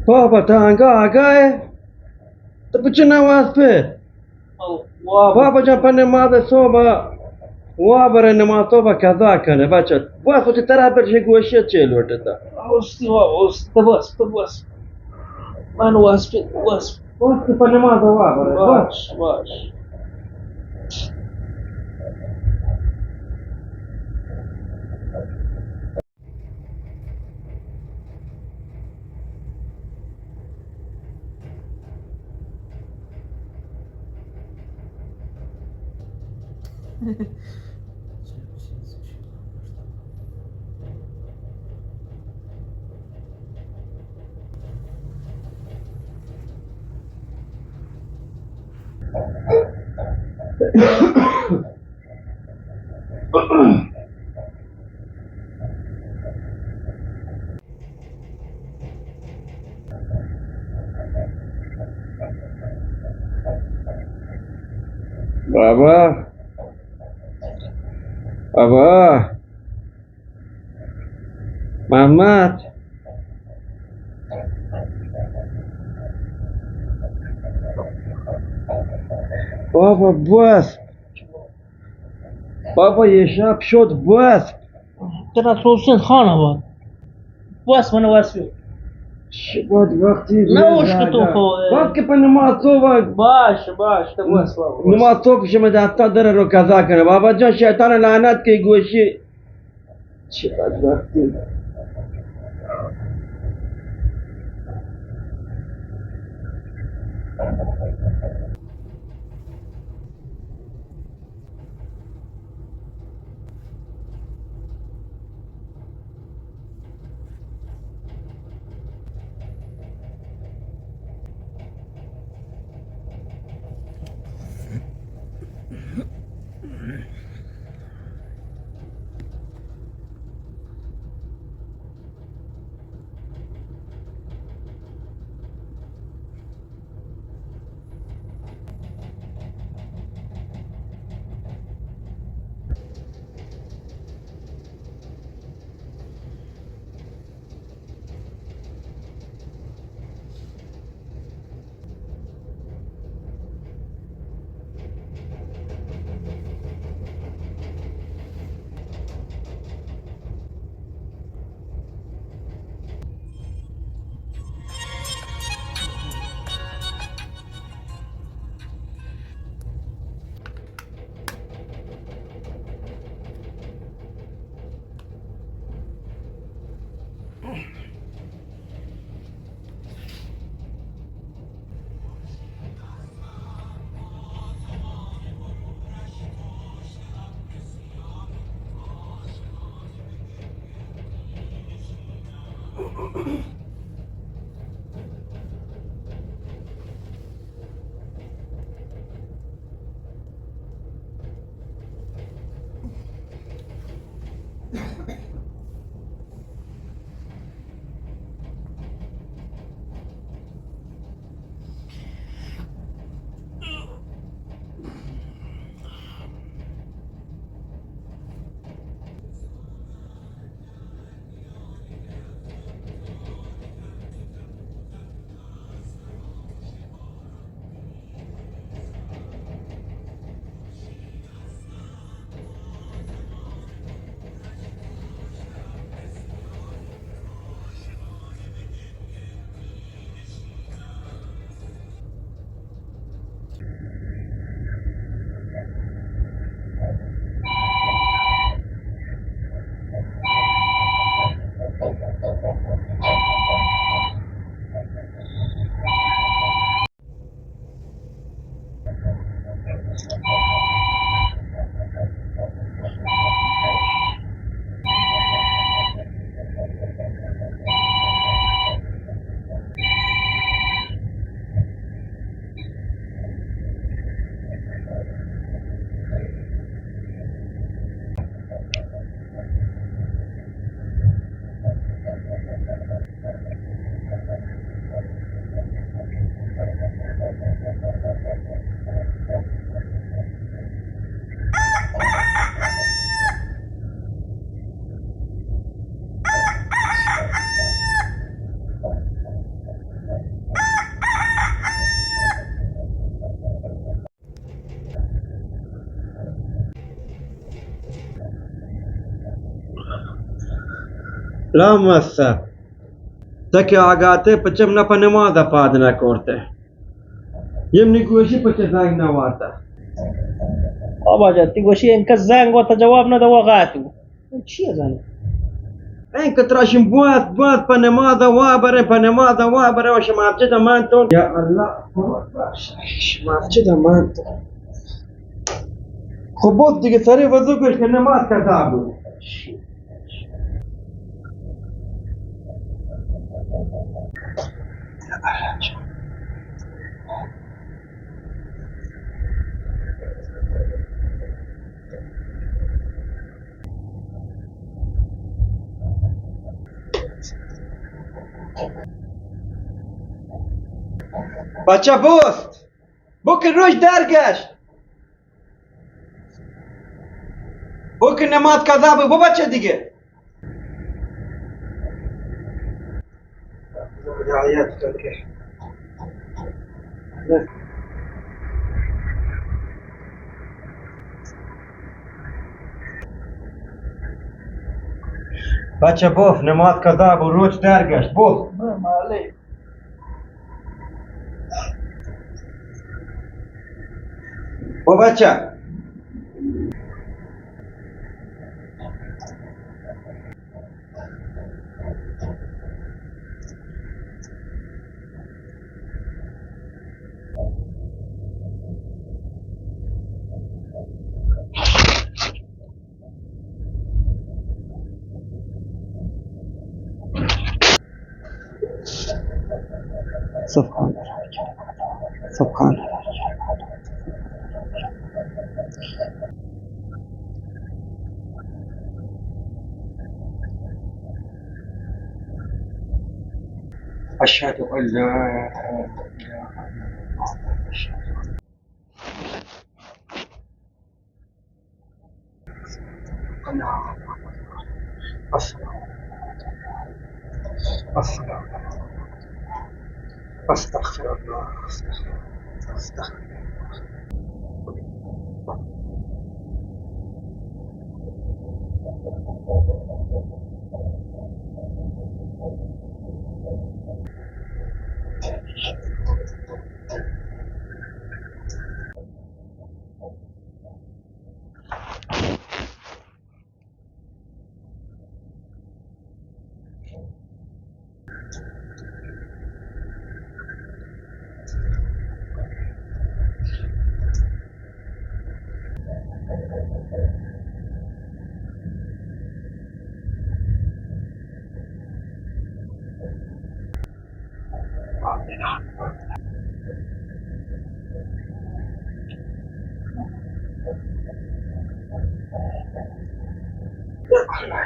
Baba tangga agai. Tapi cina waspe. Baba jangan pandai mada soba. Wabara nama soba kaza kana baca. Bas uci teraper je gua celu ada. بس من واسب Bas tu pandai mada wabara. Bas. باش Baba. Baba. Mamat. Baba bas. Baba yeshab shod bas. ترى روشن خانه بود بس من واسب شباد وقتی نه مشکل تو بس که پن نماز صبح باش تو بس بابا نماز صبح شما دستا داره رو قضا کنه بابا جان شیطان لعنت که گوشی چقدر وقتی لا موثق تکی آگاته پچم نپا نمازه پاد نکورته یمنی گوشی پچه زنگ نوارده بابا جان تی گوشی انکس زنگ و تا جواب نده و غاتو چیه زنگ این که تراشیم باز پا نمازه پا نمازه و شمافچه مانتون یا الله شمافچه مانتون خب بود دیگه سریع وضو کش که نماز قضا بود بچه بوست بو که روش درگشت بو که نماز قضا بود بو بچه دیگه رعایت کن که بچه بوف نماز قضا بود روش درگشت بوف مالی بو بچه سبحان الله سبحان الله أشهد أن لا إله إلا الله أستغفر الله أستغفر الله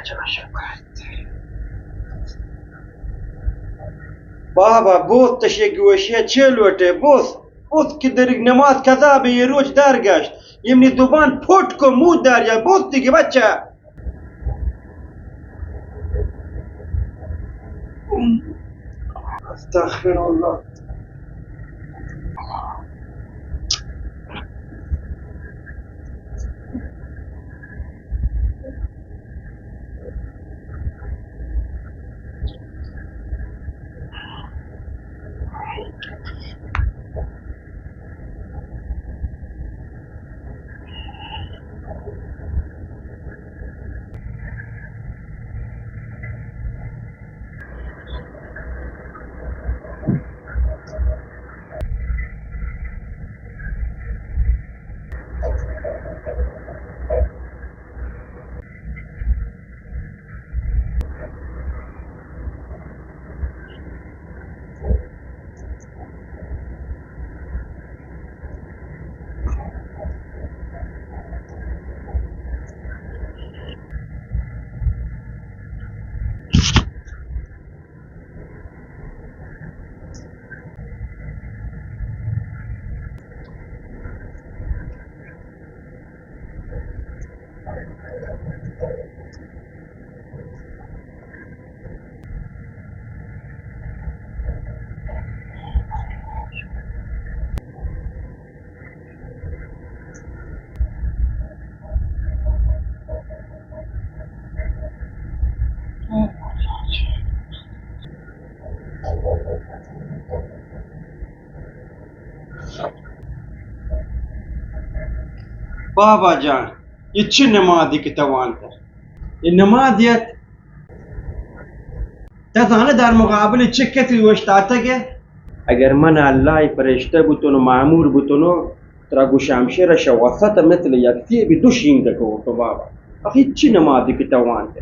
جل شکرت بابا بود تشی گوشیه چه لوته بود که در نماز قضا به یه روز درگشت یمنی دوبان پوت کو مو دریا بود دیگه بچه استغفر الله بابا جان این چه نمادی که توانته این نمادیت تزانه در مقابل چه کسی وشتاته که اگر من الله فرشته بودن و معمور بودن و ترا گوشمشیرش وسط مثل یک سیب دو شینده که تو بابا اخی چی نمادی که توانته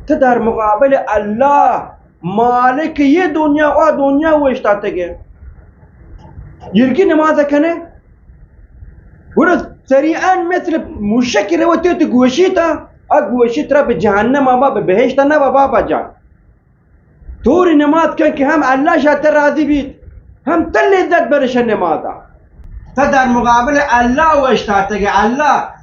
تو در مقابل الله مالک یه دنیا و دنیا وشتاته که یرگی نماز کنه برو سریعا مثل موشک رو تو گوشی تا گوشی ترا به جهنم اما به بهشت نه بابا جان طوری نماز کن که هم الله شاید راضی بید هم تل لذت برش نمازا تا در مقابل الله و اشتاته که الله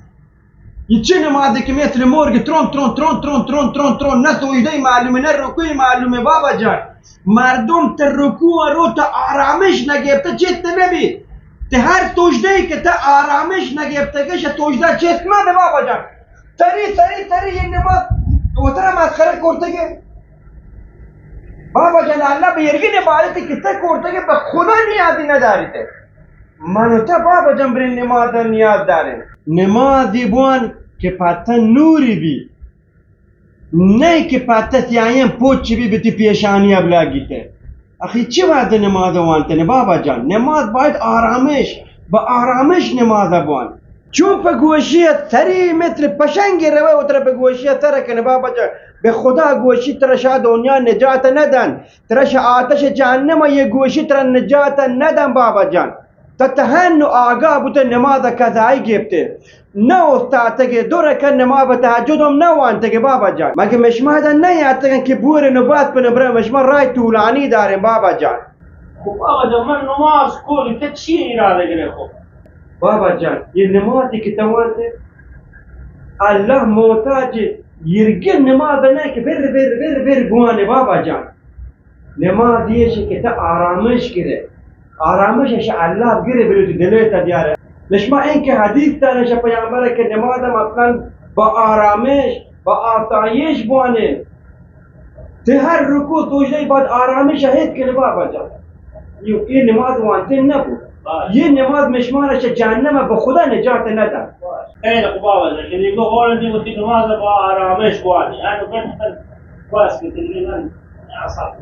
یہ چه نمازی که مثل مرگ ترون ترون ترون ترون ترون ترون ترون نه سجده معلومه نه رکوع معلومه بابا جان مردم تا رکوع رو تا آرامش نگرفته چیست نبید تا هر سجده که تا آرامش نگرفته که سجده چیست ماده بابا جان تری یہ نماز دوتره مسخره کرده که بابا جان الله به یرگی عبادتی که تا کرده که به خدا نیازی نداریده من و تا بابا جان برای نماز نیاز داریم نمازی بوان که پتا نوری بی نه که پتا سیایم پوچ بی بتی پیشانی ابلاگیته اخی چی باید نماز وانتنه بابا جان نماز باید آرامش با آرامش نماز بوان چون پا گوشیت سری مثل پشنگی روه و تر پا گوشیت ترکنه بابا جان به خدا گوشی ترشا دنیا نجات ندن ترشا آتش جهنم یه گوشی تر نجات ندن بابا جان تتهن و آگاه بوده نماز کذایی گفته نه استاده که دو رکن نماز تهجدم نه وانته که بابا جان مگه مشمادن نه یادتگن که بور نبات بنبره مشما رای طولانی داریم بابا جان خب بابا جان من نماز کولی تا چی اراده گره خب بابا جان یہ نمازی که توانته الله محتاج یرگن نماز نه که بر گوانه بابا جان نماز یه که تا آرامش گره آرامشش الله گره بری تو دلیت دیاره نشما این که حدیث دارش پیامبره که نماز مثلا با آرامش با آسایش بوانه ته هر رکوع سجده بعد آرامش هست که بابا جان این نماز وانته نبود یہ نماز مشمارش جهنم به خدا نجات ندن خیلی خوب بابا جان که دیگه قول دیگه نماز با آرامش بوانی اینو کنتن باز که دیگه من اعصاب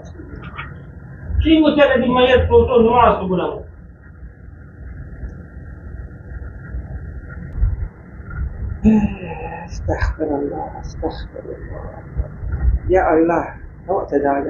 چی گوته دیگه من یک تو نماز بگونم استغفر الله یا الله تو تداعی